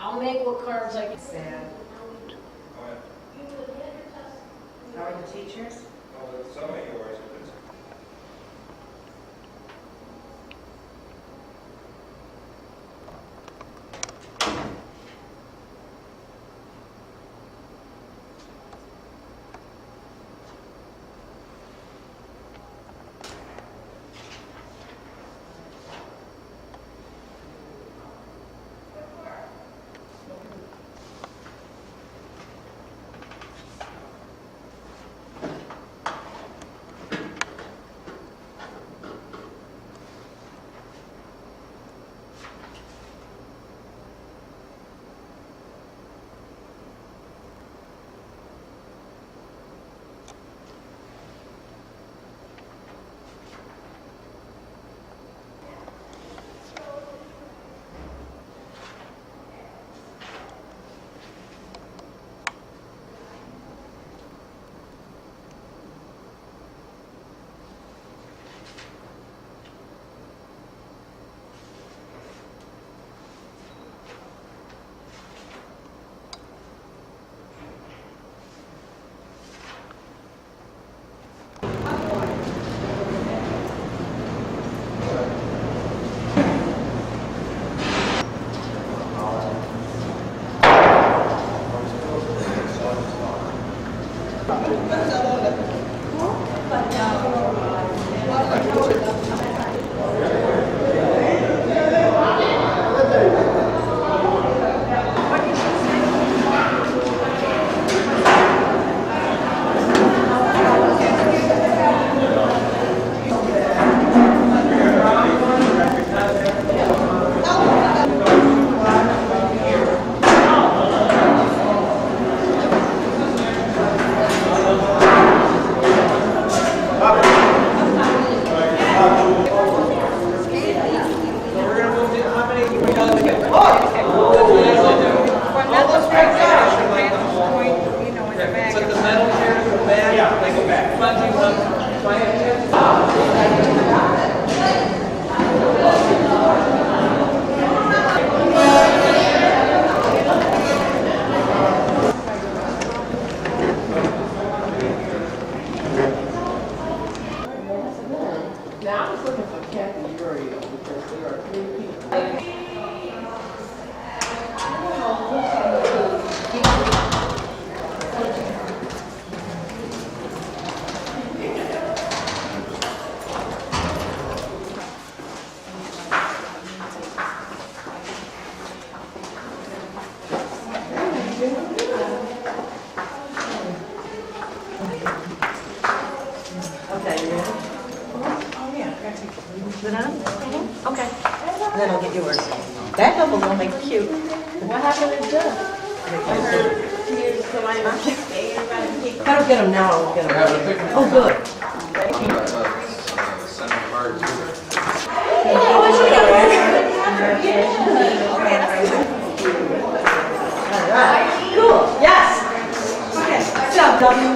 I'll make what cards I can. Sad. How are the teachers? Some of yours. Now I was looking for Kathy Uriel because there are 3 people. Okay, you ready? Oh, yeah. I gotta take it. Is it on? Okay. Then I'll get yours. Back up a little, make it cute. What happened to Jeff? If I don't get them now, I'll get them. Oh, good. Cool, yes. Okay, so W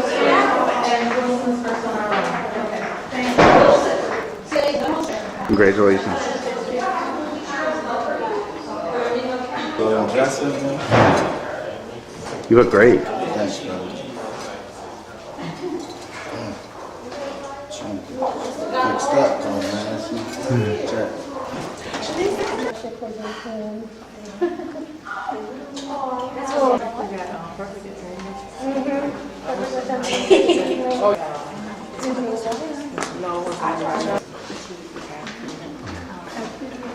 and Wilson's first on our own. Congratulations. You look great. Thanks, brother. Next up, come on, man. Check.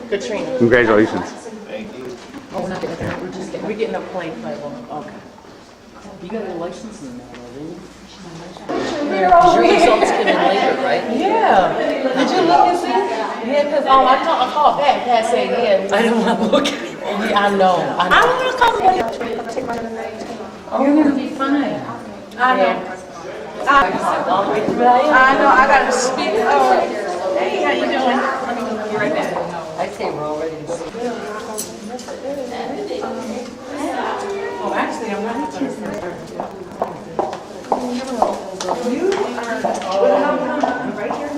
Katrina. Congratulations. Oh, we're not getting that. We're getting a plane label. Okay. You got a license in there already? Your results came in later, right? Yeah. Did you look and see? Yeah, because I called back. Pat said, yeah. I don't want to look at it. Yeah, I know. I want to come back. You're going to be fine. I know. I know. I got to speak. Oh, hey, how you doing? Let me be right back. I say we're all ready to go. Oh, actually, I'm not going to. You are right here,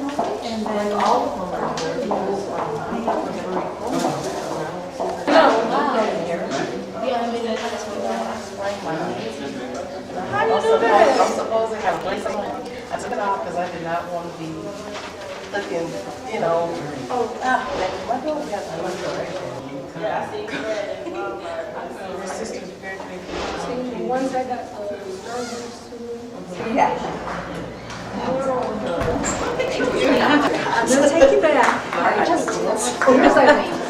and then all of them are here. No, yeah, I mean, have a place on it. I took it off because I did not want to be looking, you know. My daughter got my yeah, I see that in Walmart. My sister's graduating. The ones I got Starburst too. Yeah. We'll take you back. I just where's Eileen?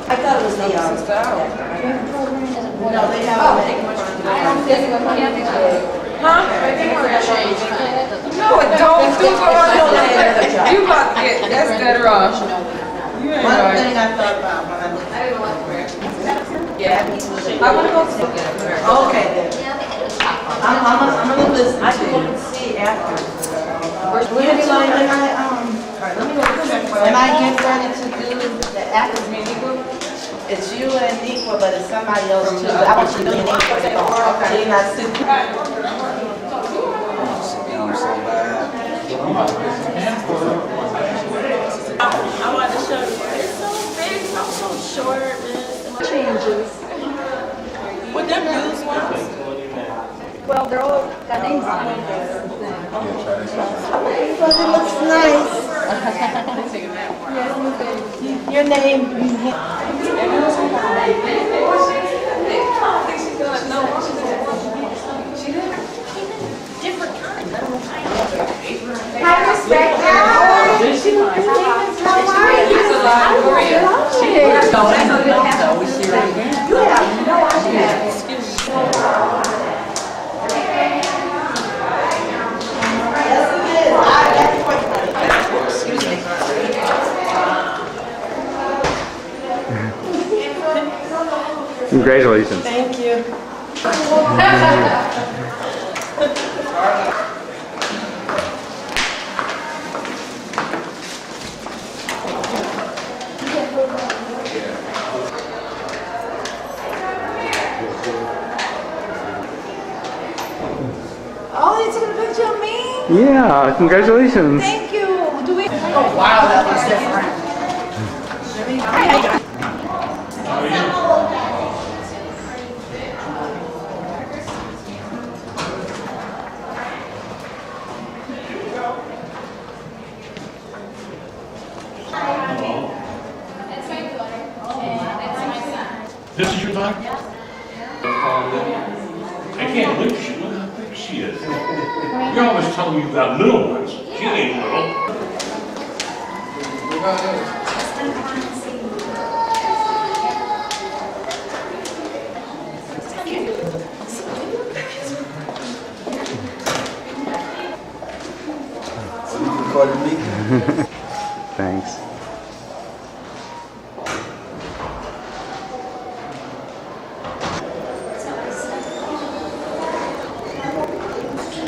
I thought it was the, no, they have. Huh? I think we're gonna change. No, it don't. You about to get that's better off. You ain't One right. thing I thought about when I looked at Yeah. I wanna go see it. okay, then. I'm gonna listen to you. I can see after. Let me am I getting ready to do the after community group? It's you and Niqua, but it's somebody else too. I want you to know your name for the phone. So you're not sitting. I want to show you. It's so big, I'm so short, man. Changes. Would them used ones? Well, they're all got names on them. But it looks nice. Your name. Hi, respect. We see her again. You have no idea. Congratulations. Thank you. Oh, you took a picture of me? Yeah, congratulations. Thank you. Do we? Oh, wow, that looks different. This is your daughter? Yeah. I can't believe she, look how big she is. You're always telling me you got little ones. She ain't little. Thanks.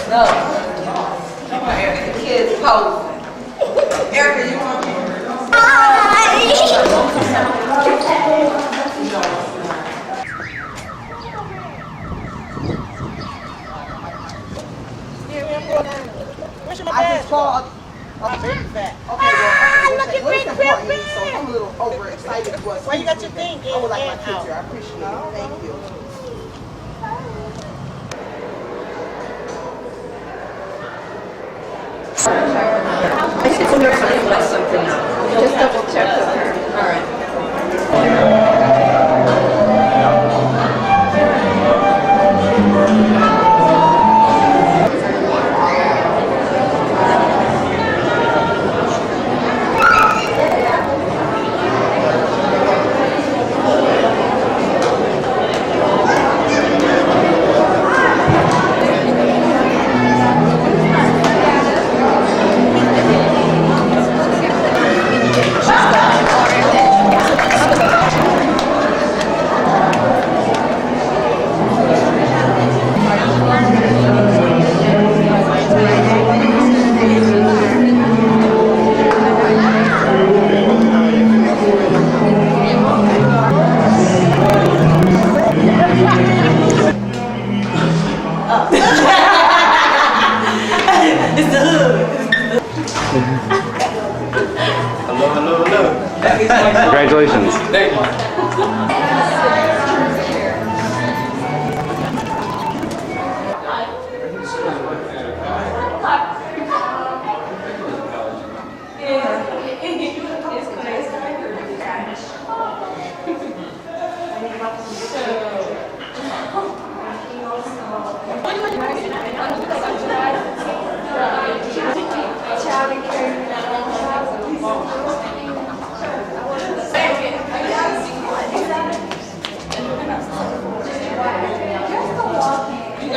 No. The kids posing. Erica, you want me? I just called a big fat. Okay, look at Big Pimpin'. So I'm a little overexcited. Why you got your thing? I would like my picture. I appreciate it. Thank you. Just double check with her. All right.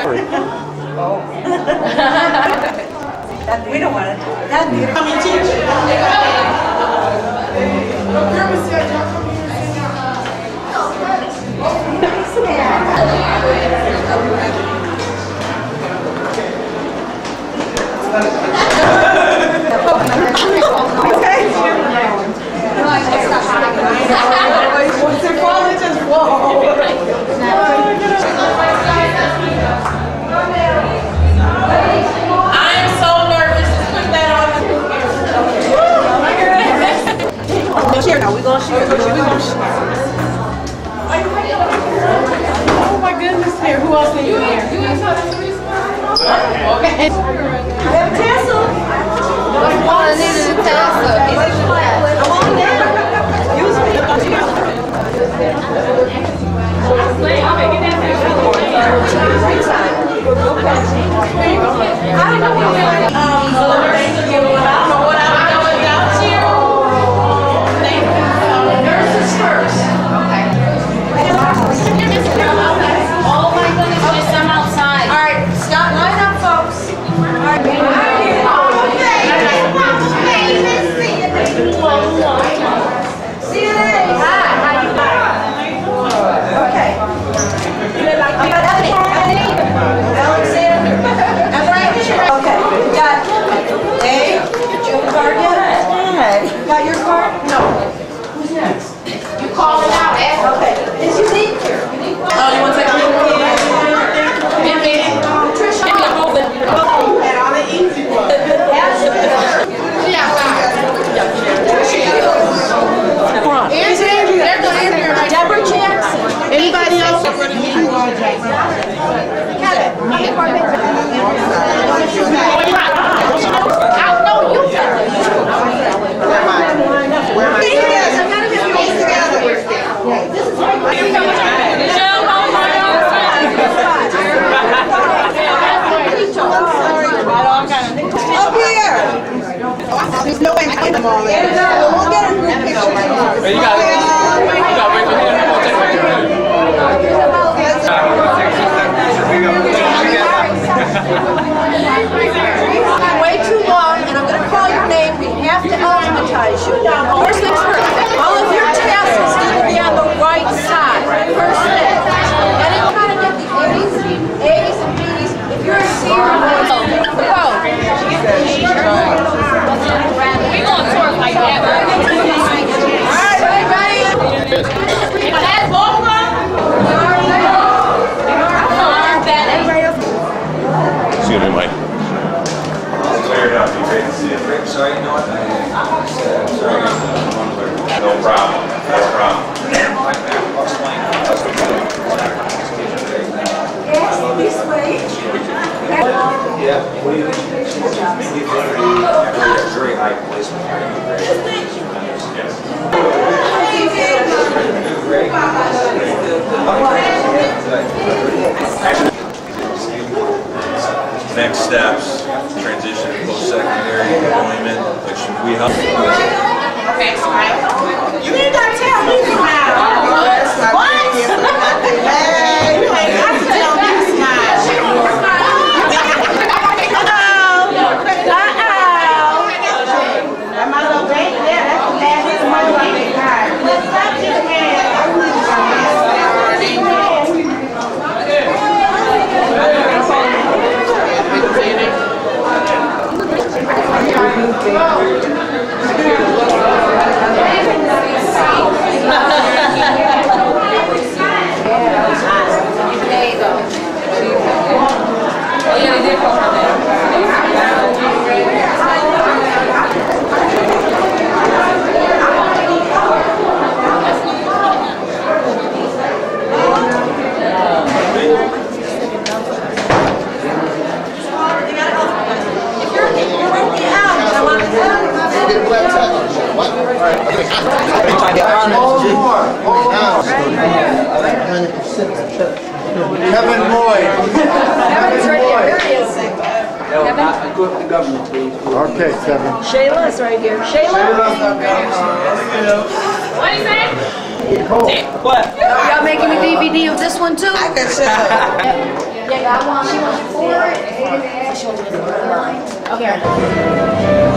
awkward. We don't want to. That'd be coming teacher. Oh my goodness, here. Who else are you there? Okay. I needed a tassel. Oh my goodness, miss, I'm outside. All right, stop, line up, folks. All right. See you later. Hi, how you doing? Okay. Alexander. Okay, we got A, did you have a card yet? Got your card? No. Who's next? You call it out, eh? Okay, it's unique here. Oh, you want to take a look? Trisha, I'm open. And all the easy ones. Here's Andrea. Deborah Jackson. Anybody else? Up here. There's no way to get them all in. We'll get a group picture. You got it. Way too long, and I'm going to call your name. We have to alphabetize you. First things first, all of your tassels need to be on the right side. First thing. And then try to get the A's and B's. If you're a C, you're going to go. We gonna sort like that. All right, ready? That's over. Excuse me, Mike. Clear it up, be great to see you. Sorry, you know what? No problem, no problem. This way. Yeah. Very high placement. Next steps, transition to post-secondary employment, which we help. Okay, smile. You ain't got to tell me smile. What? Hey, you ain't got to tell me smile. That my little baby there, that's the last of my baby. Let's clap your hands. Kevin Boyd. Okay, Kevin. Shayla's right here. What is that? Y'all making a DVD of this one too? I can shut up. Yeah, got one. She wants for it. She wants to get the line. Okay.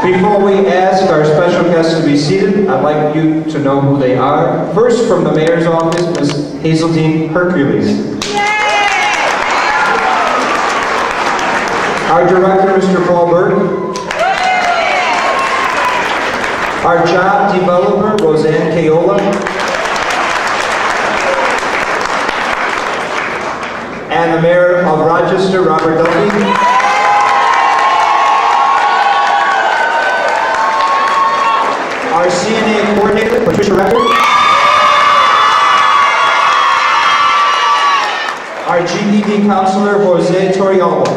Before we ask our special guests to be seated, I'd like you to know who they are. First, from the mayor's office, Ms. Hazeltine Hercules. Our director, Mr. Paul Burke. Our job developer, Roseanne Cayola. And the mayor of Rochester, Robert Duffy. Our CNA coordinator, Patricia Recker. Our GED counselor, Jose Torrialba.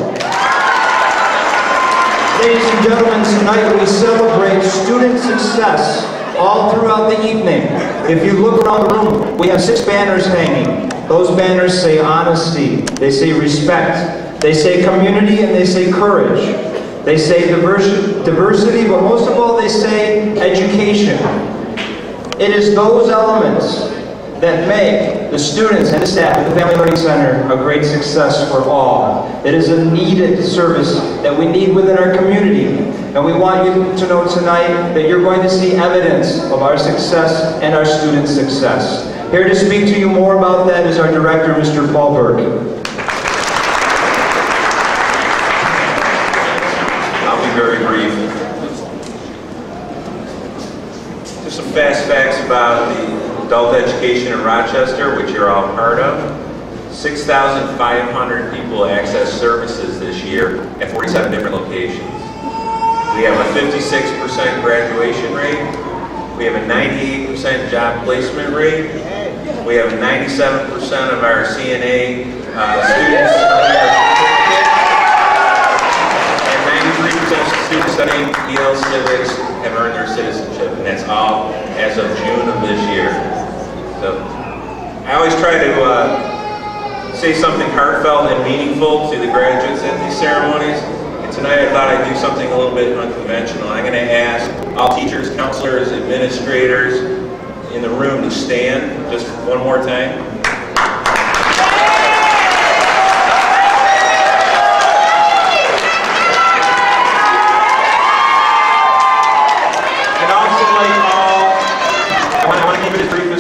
Ladies and gentlemen, tonight we celebrate student success all throughout the evening. If you look around the room, we have 6 banners hanging. Those banners say honesty, they say respect, they say community, and they say courage. They say diversity, but most of all, they say education. It is those elements that make the students and the staff at the Family Learning Center a great success for all. It is a needed service that we need within our community. And we want you to know tonight that you're going to see evidence of our success and our students' success. Here to speak to you more about that is our director, Mr. Paul Burke. Very brief. Just some fast facts about the adult education in Rochester, which you're all part of. 6,500 people access services this year at 47 different locations. We have a 56% graduation rate. We have a 98% job placement rate. We have 97% of our CNA students earning their certificate. 93% of students studying EL Civics have earned their citizenship, and that's all as of June of this year. So I always try to say something heartfelt and meaningful to the graduates at these ceremonies. And tonight I thought I'd do something a little bit unconventional. I'm going to ask all teachers, counselors, administrators in the room to stand just one more time.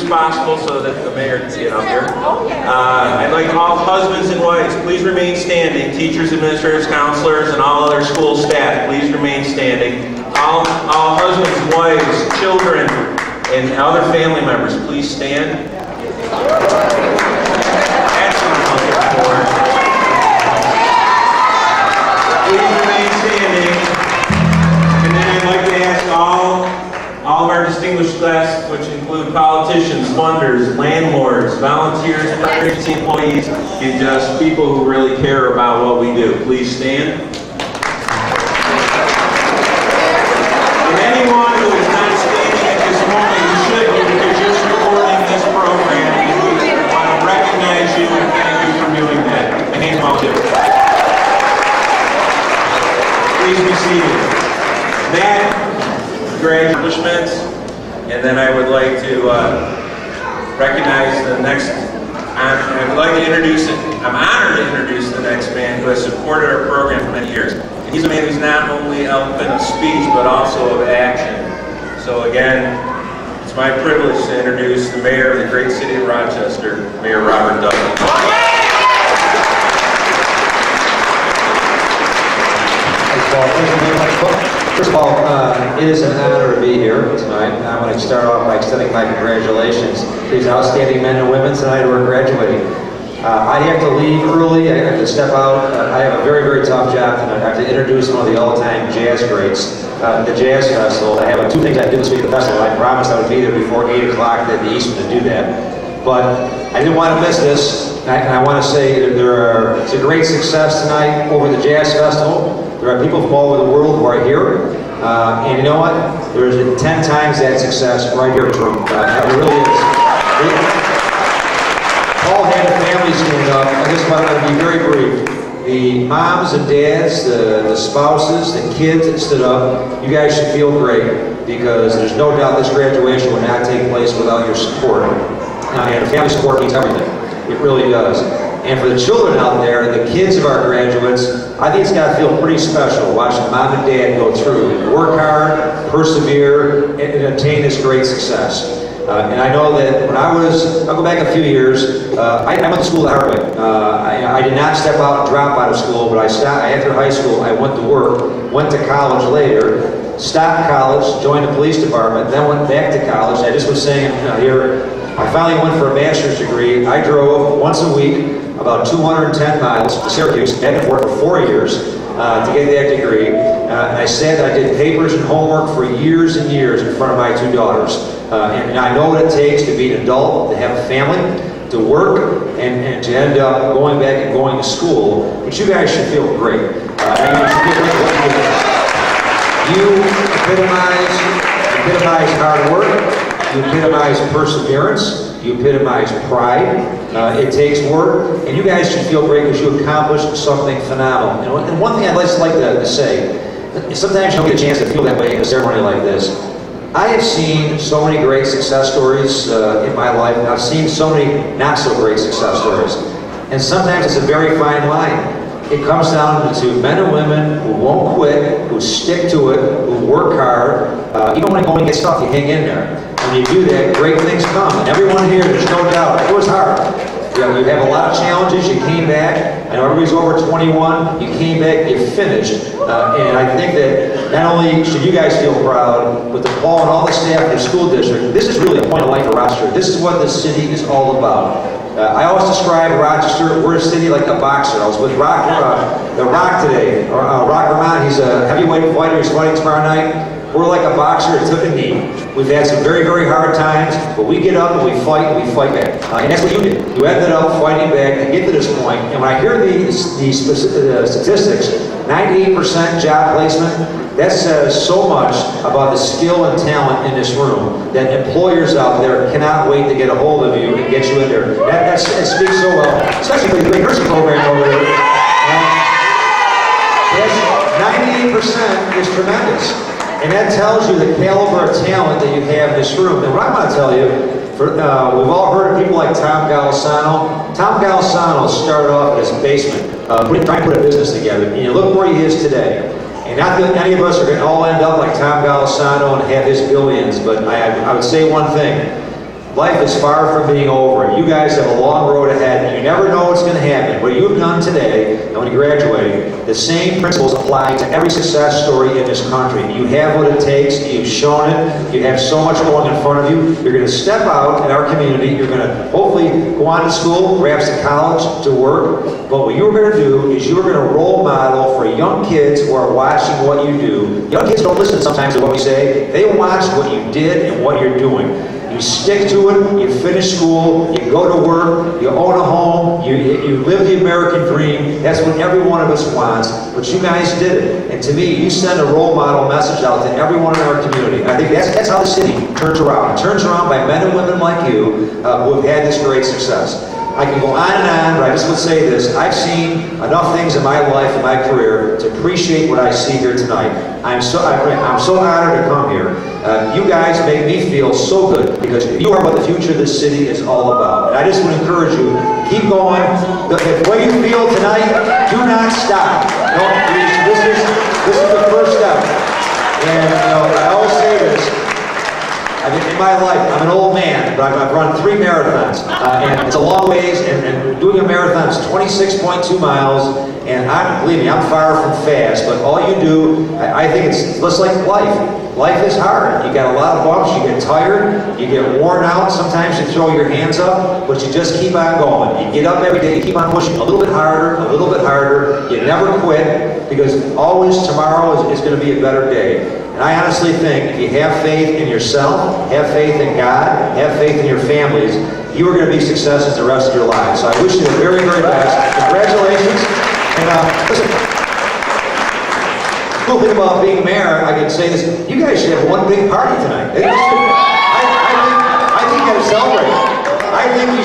Possible so that the mayor can get up here. I'd like all husbands and wives, please remain standing. Teachers, administrators, counselors, and all other school staff, please remain standing. All husbands, wives, children, and other family members, please stand. Excellent support. Please remain standing. And then I'd like to ask all of our distinguished guests, which include politicians, funders, landlords, volunteers, agency employees, and just people who really care about what we do. Please stand. And anyone who is not standing at this moment, you should be, because you're supporting this program, and we want to recognize you and thank you for doing that. And hand them out too. Please be seated. That accomplishments, and then I would like to recognize the next. I would like to introduce it. I'm honored to introduce the next man who has supported our program for many years. And he's a man who's not only eloquent of speech but also of action. So again, it's my privilege to introduce the mayor of the great city of Rochester, Mayor Robert Duffy. First of all, it is an honor to be here tonight, and I want to start off by extending my congratulations to these outstanding men and women tonight who are graduating. I have to leave early, I have to step out. I have a very, very tough job tonight. I have to introduce one of the all-time jazz greats, the Jazz Festival. I have 2 things I do this week at the festival. I promised I would be there before 8 o'clock at the Eastman to do that. But I didn't want to miss this, and I want to say that it's a great success tonight over the Jazz Festival. There are people from all over the world who are here, and you know what? There's 10 times that success right here in Trump. It really is. Paul had the family stand up. I just want to be very brief. The moms and dads, the spouses, the kids that stood up, you guys should feel great, because there's no doubt this graduation would not take place without your support. And family support means everything. It really does. And for the children out there, the kids of our graduates, I think it's got to feel pretty special watching mom and dad go through, work hard, persevere, and attain this great success. And I know that when I'll go back a few years, I went to school the hard way. I did not step out and drop out of school, but after high school, I went to work, went to college later, stopped college, joined the police department, then went back to college. I just was saying here, I finally went for a master's degree. I drove once a week, about 210 miles to Syracuse, back and forth for 4 years to get that degree. And I said I did papers and homework for years and years in front of my 2 daughters. And I know what it takes to be an adult, to have a family, to work, and to end up going back and going to school. But you guys should feel great. You epitomize hard work. You epitomize perseverance. You epitomize pride. It takes work, and you guys should feel great because you accomplished something phenomenal. And one thing I'd just like to say, sometimes you don't get a chance to feel that way in a ceremony like this. I have seen so many great success stories in my life, and I've seen so many not so great success stories. And sometimes it's a very fine line. It comes down to men and women who won't quit, who stick to it, who work hard. Even when going to get stuff, you hang in there. When you do that, great things come. And everyone here, there's no doubt, it was hard. You have a lot of challenges, you came back. I know everybody's over 21, you came back, you finished. And I think that not only should you guys feel proud, but the Paul and all the staff of the school district, this is really a point of light for Rochester. This is what this city is all about. I always describe Rochester, we're a city like a boxer. I was with The Rock today, Rock Vermont, he's a heavyweight fighter, he's fighting tomorrow night. We're like a boxer that took a knee. We've had some very, very hard times, but we get up and we fight back. And that's what you did. You ended up fighting back to get to this point. And when I hear these statistics, 98% job placement, that says so much about the skill and talent in this room that employers out there cannot wait to get a hold of you and get you in there. That speaks so well, especially for the great nursing program over there. 98% is tremendous. And that tells you the caliber of talent that you have in this room. And what I want to tell you, we've all heard of people like Tom Golisano. Tom Golisano started off in his basement, trying to put a business together. And you look where he is today. And not that any of us are going to all end up like Tom Golisano and have his billions, but I would say one thing. Life is far from being over. You guys have a long road ahead. You never know what's going to happen. What you've done today, and when you graduate, the same principles apply to every success story in this country. You have what it takes. You've shown it. You have so much going in front of you. You're going to step out in our community. You're going to hopefully go on to school, perhaps to college, to work. But what you're going to do is you're going to role model for young kids who are watching what you do. Young kids don't listen sometimes to what we say. They watch what you did and what you're doing. You stick to it, you finish school, you go to work, you own a home, you live the American dream. That's what every one of us wants, but you guys did it. And to me, you send a role model message out to everyone in our community. I think that's how the city turns around. It turns around by men and women like you who have had this great success. I can go on and on, but I just would say this. I've seen enough things in my life and my career to appreciate what I see here tonight. I'm so honored to come here. You guys make me feel so good because you are what the future of this city is all about. And I just would encourage you, keep going. The way you feel tonight, do not stop. No, this is the first step. And I always say this. In my life, I'm an old man, but I've run 3 marathons, and it's a long ways, and doing a marathon is 26.2 miles, and believe me, I'm far from fast, but all you do, I think it's just like life. Life is hard. You got a lot of bumps, you get tired, you get worn out, sometimes you throw your hands up, but you just keep on going. You get up every day, you keep on pushing a little bit harder, you never quit, because always tomorrow is going to be a better day. And I honestly think if you have faith in yourself, have faith in God, have faith in your families, you are going to be successes the rest of your lives. So I wish you the very, very best. Congratulations. And listen, the cool thing about being mayor, I can say this, you guys should have one big party tonight. I think you got to celebrate. I think you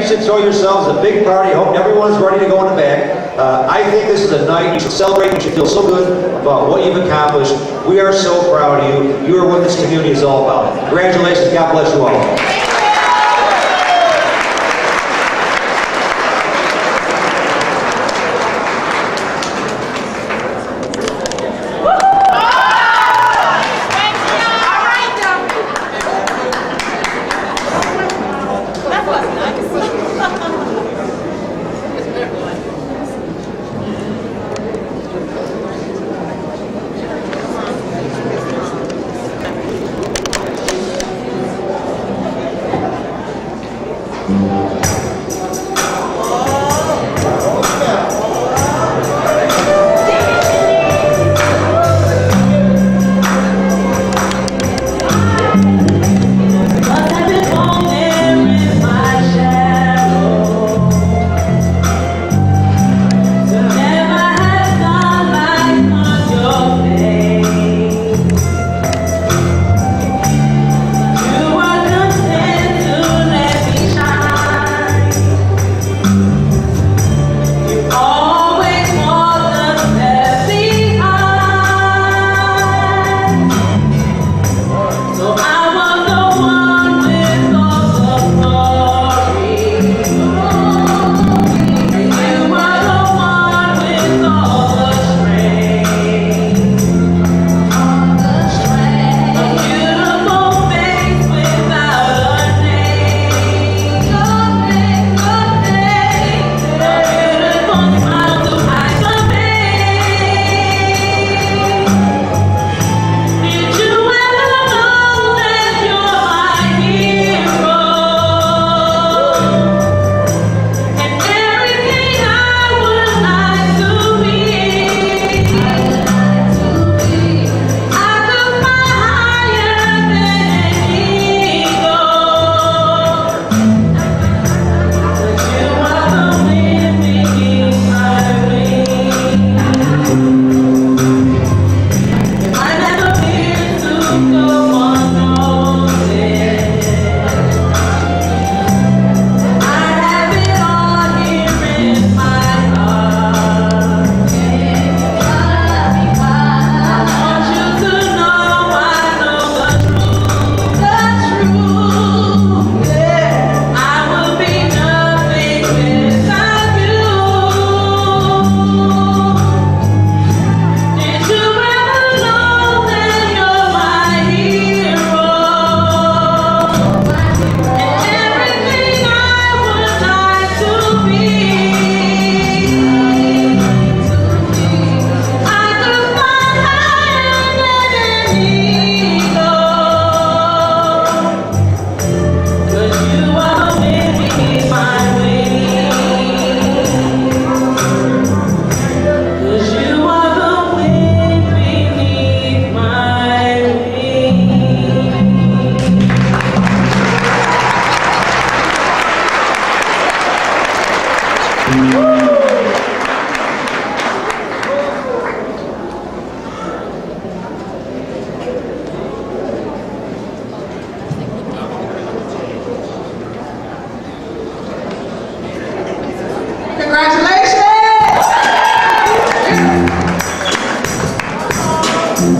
should throw yourselves a big party. I hope everyone's ready to go in the back. I think this is a night you should celebrate. You should feel so good about what you've accomplished. We are so proud of you. You are what this community is all about. Congratulations. God bless you all. I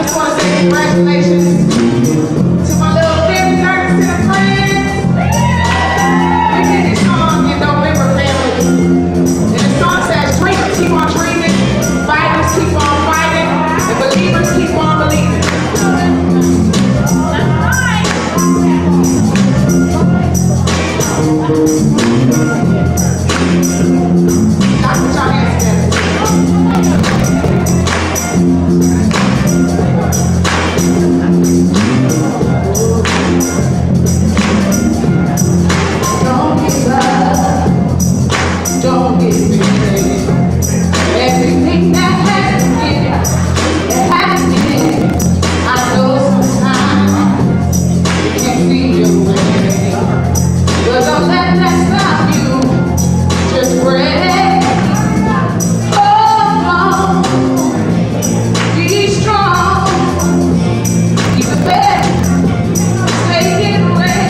just want to say congratulations to my little family nerds and friends. We did this song in November, family. And the song says, dreamers keep on dreaming, fighters keep on fighting, and believers keep on believing. Dr. John Don't give up, don't give in. Everything that happening, I know sometimes you can't see your way, but don't let that stop you. Just pray, hold on, be strong, keep the faith, stay in the way.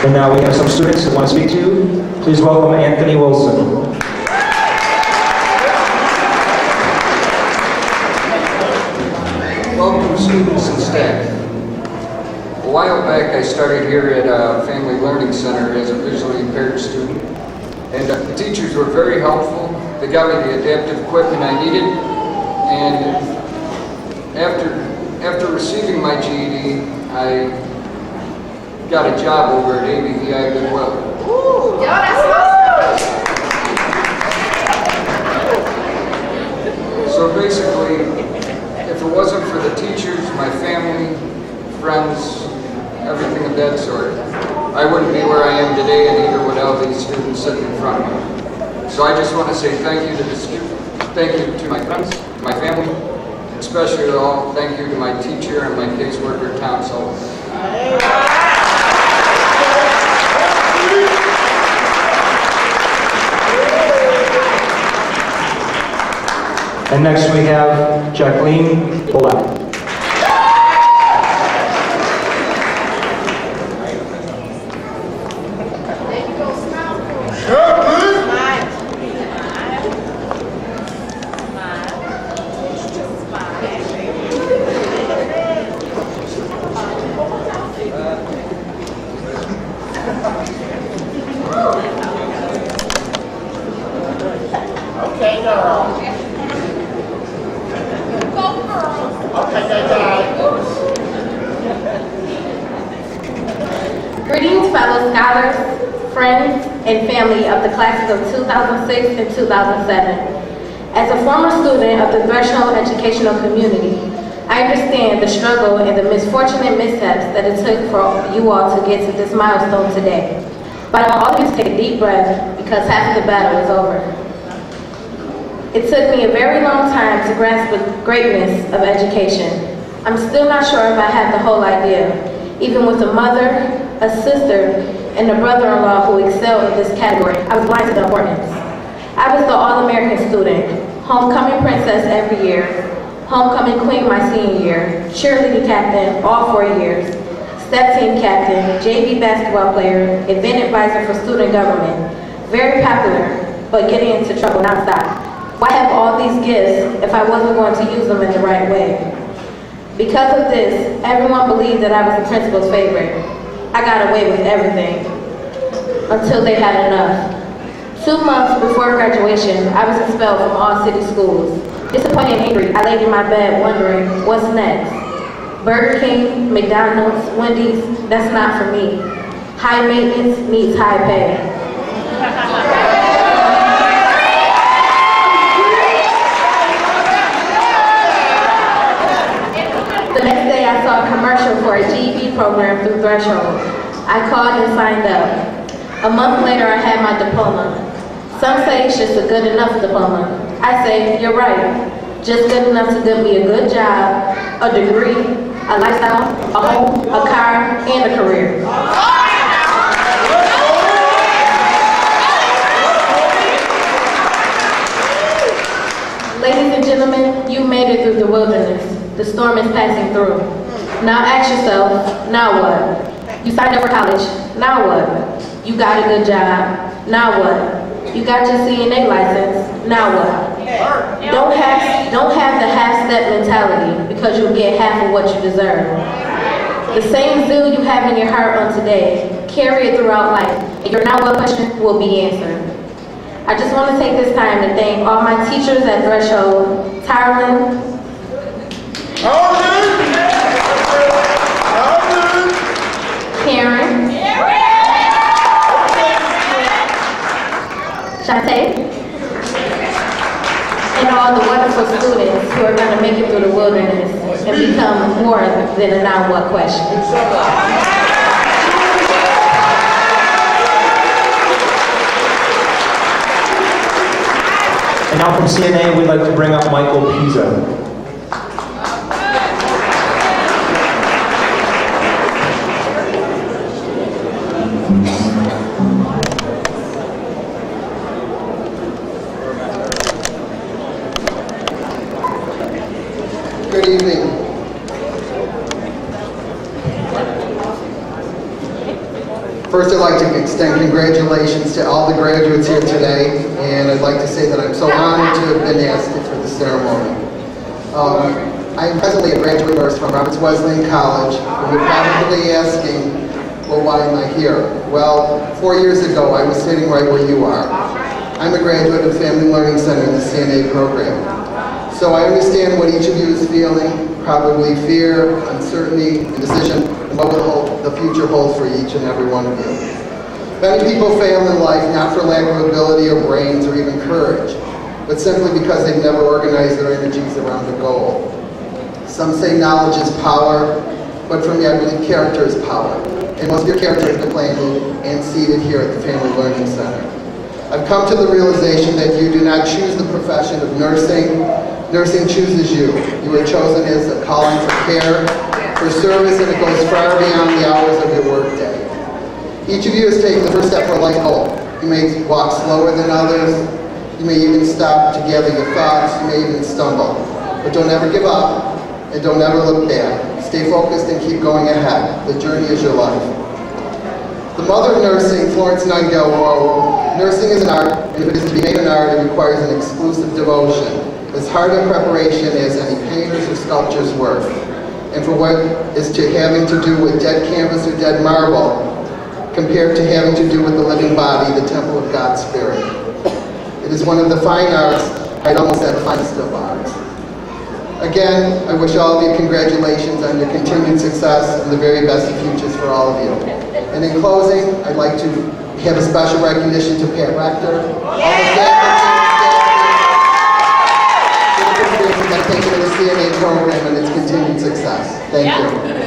And now we have some students that want to speak to you. Please welcome Anthony Wilson. Welcome students and staff. A while back I started here at Family Learning Center as a visually impaired student, and the teachers were very helpful. They got me the adaptive equipment I needed, and after receiving my GED, I got a job over at ABVI Goodwill. Ooh, yo, that's awesome. So basically, if it wasn't for the teachers, my family, friends, everything of that sort, I wouldn't be where I am today, and neither would all these students sitting in front of me. So I just want to say thank you to the students, thank you to my friends, my family, and especially to all, thank you to my teacher and my caseworker, Tom Sullivan. And next we have Jacqueline Bullock. Okay, girl. Okay, guys. Greetings, fellow scholars, friends, and family of the classes of 2006 and 2007. As a former student of the Threshold educational community, I understand the struggle and the misfortunate missteps that it took for you all to get to this milestone today. But I want all of you to take a deep breath because half of the battle is over. It took me a very long time to grasp the greatness of education. I'm still not sure if I have the whole idea, even with a mother, a sister, and a brother-in-law who excelled in this category. I was blind to the importance. I was the All-American student, homecoming princess every year, homecoming queen my senior year, cheerleading captain all 4 years, step team captain, JV basketball player, event advisor for student government, very popular, but getting into trouble nonstop. Why have all these gifts if I wasn't going to use them in the right way? Because of this, everyone believed that I was the principal's favorite. I got away with everything until they had enough. 2 months before graduation, I was expelled from all city schools. Disappointed and angry, I laid in my bed wondering, what's next? Burger King, McDonald's, Wendy's, that's not for me. High maintenance needs high pay. The next day I saw a commercial for a GED program through Threshold. I called and signed up. A month later I had my diploma. Some say it's just a good enough diploma. I say, you're right. Just good enough to give me a good job, a degree, a lifestyle, a home, a car, and a career. Ladies and gentlemen, you made it through the wilderness. The storm is passing through. Now ask yourself, now what? You signed up for college, now what? You got a good job, now what? You got your CNA license, now what? Don't have the half-step mentality because you'll get half of what you deserve. The same zeal you have in your heart on today, carry it throughout life, and your now what question will be answered. I just want to take this time to thank all my teachers at Threshold, Tyrone, Karen, Shantae, and all the wonderful students who are going to make it through the wilderness and become more than a now what question. And now from CNA, we'd like to bring up Michael Pisa. Good evening. First, I'd like to extend congratulations to all the graduates here today, and I'd like to say that I'm so honored to have been asked for the ceremony. I'm presently a graduate nurse from Roberts Wesleyan College, and you're probably asking, well, why am I here? Well, 4 years ago, I was sitting right where you are. I'm a graduate of Family Learning Center in the CNA program. So I understand what each of you is feeling, probably fear, uncertainty, indecision, and what the future holds for each and every one of you. Many people fail in life not for lack of ability or brains or even courage, but simply because they've never organized their energies around a goal. Some say knowledge is power, but for me I believe character is power. And most of your character has been planted and seeded here at the Family Learning Center. I've come to the realization that you do not choose the profession of nursing. Nursing chooses you. You are chosen as a calling for care, for service, and it goes far beyond the hours of your workday. Each of you has taken the first step for a life goal. You may walk slower than others. You may even stop to gather your thoughts. You may even stumble. But don't ever give up, and don't ever look back. Stay focused and keep going ahead. The journey is your life. The mother of nursing, Florence Nightingale, wrote, "Nursing is an art, and if it is to be made an art, it requires an exclusive devotion, as hard a preparation as any painter's or sculptor's work. And for what is to having to do with dead canvas or dead marble, compared to having to do with the living body, the temple of God's Spirit. It is one of the fine arts, I'd almost said finest of arts. Again, I wish all of you congratulations on your continued success and the very best of futures for all of you. And in closing, I'd like to have a special recognition to Pat Rector, all the faculty, dedication to the CNA program and its continued success. Thank you.